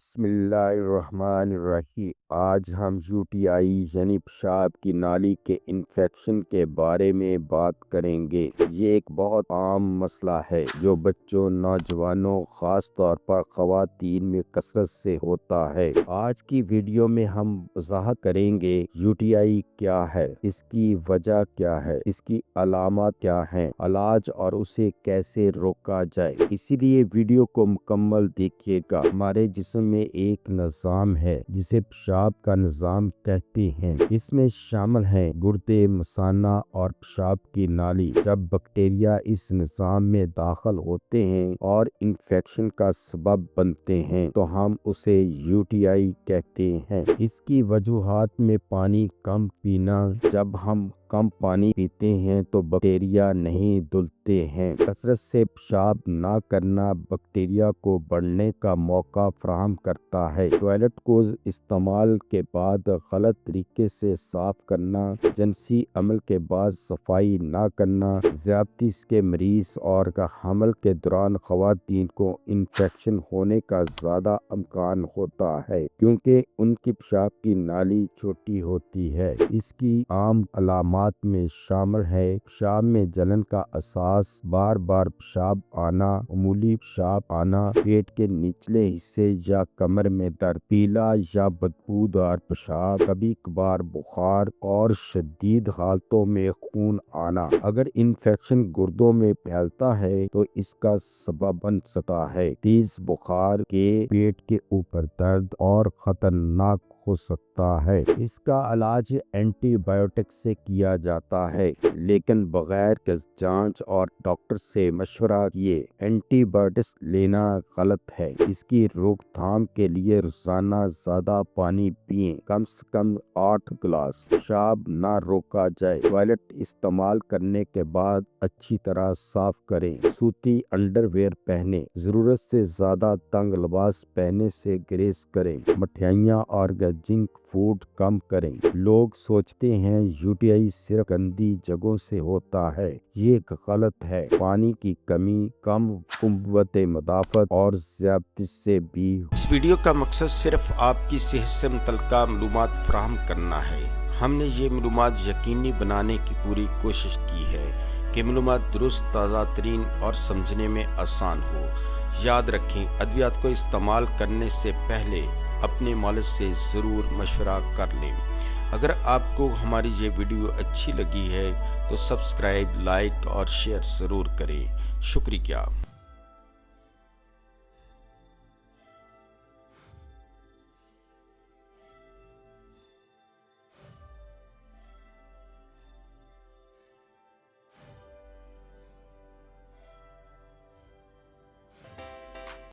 بسم اللہ الرحمن الرحیم۔ آج ہم UTI یعنی پیشاب کی نالی کے انفیکشن کے بارے میں بات کریں گے۔ یہ ایک بہت عام مسئلہ ہے جو بچوں، نوجوانوں، خاص طور پر خواتین میں کثرت سے ہوتا ہے۔ آج کی ویڈیو میں ہم وضاحت کریں گے UTI کیا ہے، اس کی وجہ کیا ہے، اس کی علامات کیا ہیں، علاج اور اسے کیسے روکا جائے۔ اسی لیے ویڈیو کو مکمل دیکھیے گا۔ ہمارے جسم میں ایک نظام ہے جسے پیشاب کا نظام کہتے ہیں۔ اس میں شامل ہیں گردے، مثانہ اور پیشاب کی نالی۔ جب بیکٹیریا اس نظام میں داخل ہوتے ہیں اور انفیکشن کا سبب بنتے ہیں تو ہم اسے UTI کہتے ہیں۔ اس کی وجوہات میں پانی کم پینا۔ جب ہم کم پانی پیتے ہیں تو بیکٹیریا نہیں دھلتے ہیں۔ کثرت سے پیشاب نہ کرنا بیکٹیریا کو بڑھنے کا موقع فراہم کرتا ہے۔ ٹوائلٹ کو استعمال کے بعد غلط طریقے سے صاف کرنا، جنسی عمل کے بعد صفائی نہ کرنا، ذیابیطس کے مریض اور حمل کے دوران خواتین کو انفیکشن ہونے کا زیادہ امکان ہوتا ہے کیونکہ ان کی پیشاب کی نالی چھوٹی ہوتی ہے۔ اس کی عام علامات میں شامل ہے پیشاب میں جلن کا احساس، بار بار پیشاب آنا، معمولی پیشاب آنا، پیٹ کے نچلے حصے یا کمر میں درد، پیلا یا بدبودار پیشاب، کبھی کبھار بخار اور شدید حالتوں میں خون آنا۔ اگر انفیکشن گردوں میں پھیلتا ہے تو اس کا سبب بن سکتا ہے تیز بخار کے پیٹ کے اوپر درد اور خطرناک ہو سکتا ہے۔ اس کا علاج اینٹی بایوٹک سے کیا جاتا ہے لیکن بغیر جانچ اور ڈاکٹر سے مشورہ کیے اینٹی بایوٹکس لینا غلط ہے۔ اس کی روک تھام کے لیے روزانہ زیادہ پانی پئیں، کم سے کم 8 گلاس۔ پیشاب نہ روکا جائے۔ ٹوائلٹ استعمال کرنے کے بعد اچھی طرح صاف کریں۔ سوتی انڈر ویئر پہنیں۔ ضرورت سے زیادہ تنگ لباس پہننے سے گریز کریں۔ مٹھائیاں اور جنک فوڈ کم کریں۔ لوگ سوچتے ہیں UTI صرف گندی جگہوں سے ہوتا ہے، یہ غلط ہے۔ پانی کی کمی، کم قوت مدافعت اور ذیابیطس سے بھی۔ اس ویڈیو کا مقصد صرف آپ کی صحت سے متعلقہ معلومات فراہم کرنا ہے۔ ہم نے یہ معلومات یقینی بنانے کی پوری کوشش کی ہے کہ معلومات درست، تازہ ترین اور سمجھنے میں آسان ہو۔ یاد رکھیں، ادویات کو استعمال کرنے سے پہلے اپنے مالج سے ضرور مشورہ کر لیں۔ اگر آپ کو ہماری یہ ویڈیو اچھی لگی ہے تو سبسکرائب، لائک اور شیئر ضرور کریں۔ شکریہ۔